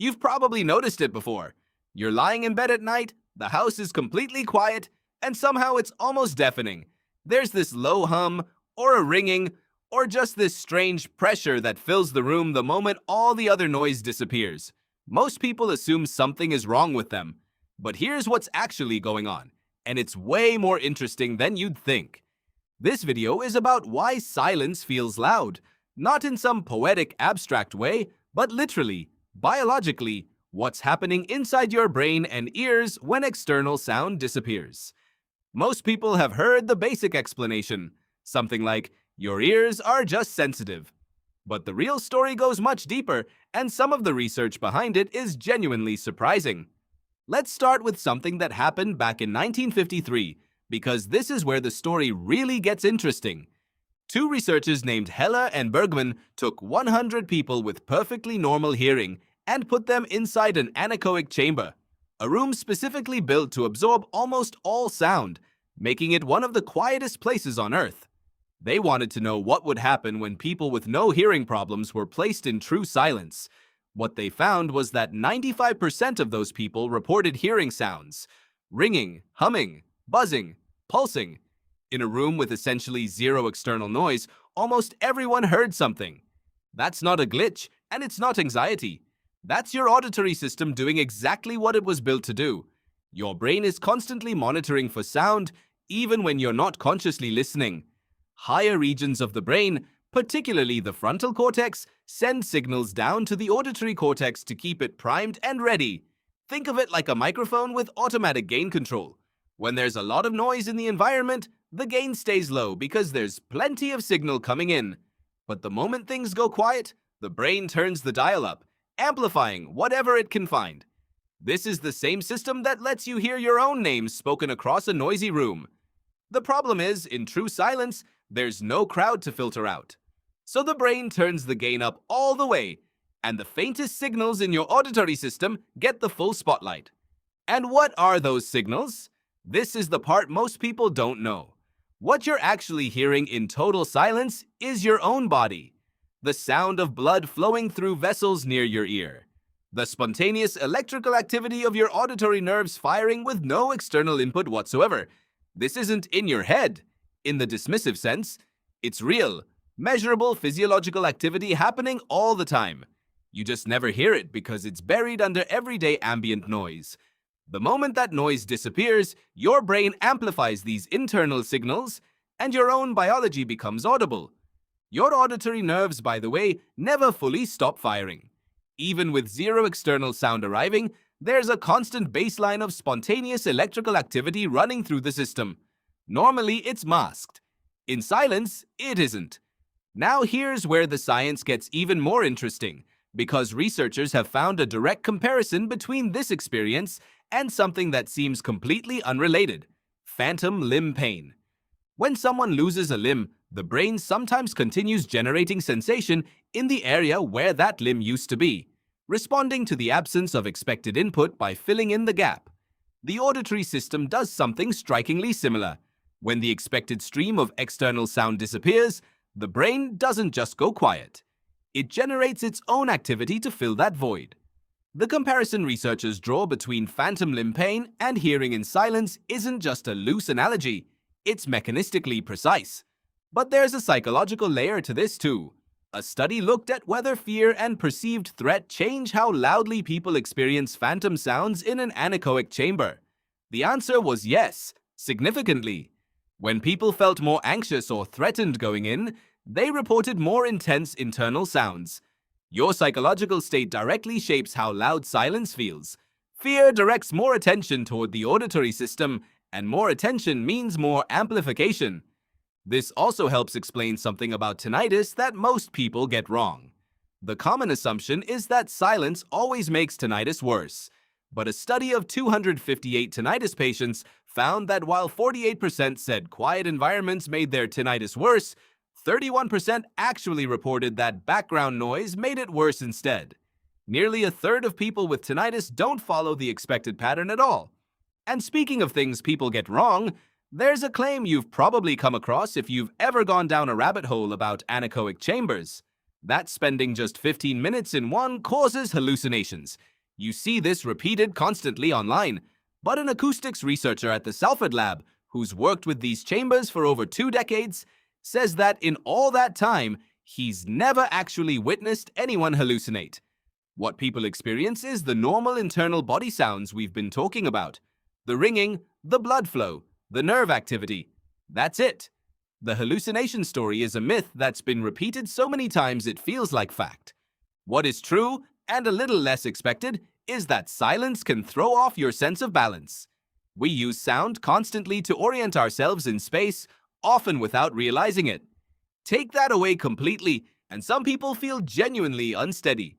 You've probably noticed it before. You're lying in bed at night, the house is completely quiet, and somehow it's almost deafening. There's this low hum, or a ringing, or just this strange pressure that fills the room the moment all the other noise disappears. Most people assume something is wrong with them. But here's what's actually going on, and it's way more interesting than you'd think. This video is about why silence feels loud, not in some poetic, abstract way, but literally, biologically, what's happening inside your brain and ears when external sound disappears. Most people have heard the basic explanation, something like, your ears are just sensitive. But the real story goes much deeper, and some of the research behind it is genuinely surprising. Let's start with something that happened back in 1953, because this is where the story really gets interesting. Two researchers named Heller and Bergman took 100 people with perfectly normal hearing and put them inside an anechoic chamber, a room specifically built to absorb almost all sound, making it one of the quietest places on Earth. They wanted to know what would happen when people with no hearing problems were placed in true silence. What they found was that 95% of those people reported hearing sounds: ringing, humming, buzzing, pulsing. In a room with essentially zero external noise, almost everyone heard something. That's not a glitch, and it's not anxiety. That's your auditory system doing exactly what it was built to do. Your brain is constantly monitoring for sound, even when you're not consciously listening. Higher regions of the brain, particularly the frontal cortex, send signals down to the auditory cortex to keep it primed and ready. Think of it like a microphone with automatic gain control. When there's a lot of noise in the environment, the gain stays low because there's plenty of signal coming in. But the moment things go quiet, the brain turns the dial up, amplifying whatever it can find. This is the same system that lets you hear your own name spoken across a noisy room. The problem is, in true silence, there's no crowd to filter out. So the brain turns the gain up all the way, and the faintest signals in your auditory system get the full spotlight. And what are those signals? This is the part most people don't know. What you're actually hearing in total silence is your own body. The sound of blood flowing through vessels near your ear. The spontaneous electrical activity of your auditory nerves firing with no external input whatsoever. This isn't in your head, in the dismissive sense. It's real, measurable physiological activity happening all the time. You just never hear it because it's buried under everyday ambient noise. The moment that noise disappears, your brain amplifies these internal signals, and your own biology becomes audible. Your auditory nerves, by the way, never fully stop firing. Even with zero external sound arriving, there's a constant baseline of spontaneous electrical activity running through the system. Normally, it's masked. In silence, it isn't. Now here's where the science gets even more interesting, because researchers have found a direct comparison between this experience and something that seems completely unrelated: phantom limb pain. When someone loses a limb, the brain sometimes continues generating sensation in the area where that limb used to be, responding to the absence of expected input by filling in the gap. The auditory system does something strikingly similar. When the expected stream of external sound disappears, the brain doesn't just go quiet. It generates its own activity to fill that void. The comparison researchers draw between phantom limb pain and hearing in silence isn't just a loose analogy, it's mechanistically precise. But there's a psychological layer to this too. A study looked at whether fear and perceived threat change how loudly people experience phantom sounds in an anechoic chamber. The answer was yes, significantly. When people felt more anxious or threatened going in, they reported more intense internal sounds. Your psychological state directly shapes how loud silence feels. Fear directs more attention toward the auditory system, and more attention means more amplification. This also helps explain something about tinnitus that most people get wrong. The common assumption is that silence always makes tinnitus worse. But a study of 258 tinnitus patients found that while 48% said quiet environments made their tinnitus worse, 31% actually reported that background noise made it worse instead. Nearly a third of people with tinnitus don't follow the expected pattern at all. And speaking of things people get wrong, there's a claim you've probably come across if you've ever gone down a rabbit hole about anechoic chambers. that spending just 15 minutes in one causes hallucinations. You see this repeated constantly online, but an acoustics researcher at the Salford Lab, who's worked with these chambers for over 2 decades, says that in all that time, he's never actually witnessed anyone hallucinate. What people experience is the normal internal body sounds we've been talking about. The ringing, the blood flow, the nerve activity. That's it. The hallucination story is a myth that's been repeated so many times it feels like fact. What is true, and a little less expected, is that silence can throw off your sense of balance. We use sound constantly to orient ourselves in space, often without realizing it. Take that away completely, and some people feel genuinely unsteady.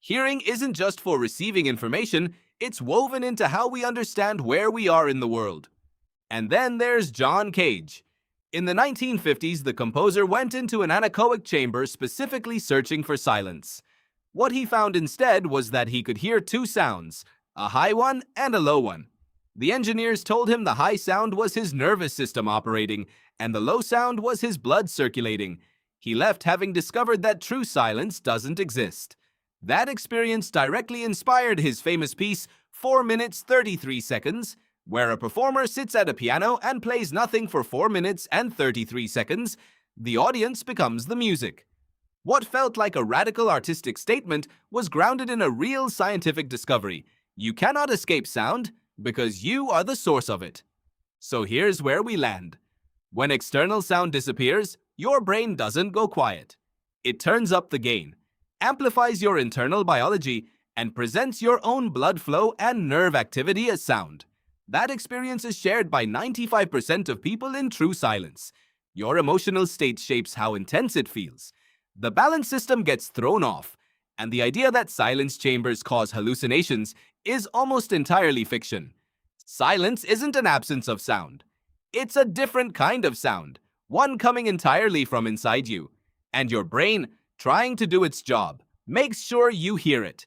Hearing isn't just for receiving information, it's woven into how we understand where we are in the world. And then there's John Cage. In the 1950s, the composer went into an anechoic chamber specifically searching for silence. What he found instead was that he could hear 2 sounds, a high one and a low one. The engineers told him the high sound was his nervous system operating, and the low sound was his blood circulating. He left having discovered that true silence doesn't exist. That experience directly inspired his famous piece, 4 minutes 33 seconds, where a performer sits at a piano and plays nothing for 4 minutes and 33 seconds. The audience becomes the music. What felt like a radical artistic statement was grounded in a real scientific discovery. You cannot escape sound because you are the source of it. So here's where we land. When external sound disappears, your brain doesn't go quiet. It turns up the gain, amplifies your internal biology, and presents your own blood flow and nerve activity as sound. That experience is shared by 95% of people in true silence. Your emotional state shapes how intense it feels. The balance system gets thrown off, and the idea that silence chambers cause hallucinations is almost entirely fiction. Silence isn't an absence of sound. It's a different kind of sound, one coming entirely from inside you. And your brain, trying to do its job, makes sure you hear it.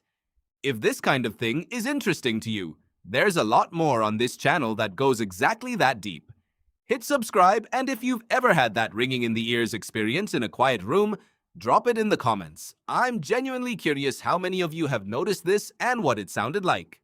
If this kind of thing is interesting to you, there's a lot more on this channel that goes exactly that deep. Hit subscribe, and if you've ever had that ringing in the ears experience in a quiet room, drop it in the comments. I'm genuinely curious how many of you have noticed this and what it sounded like.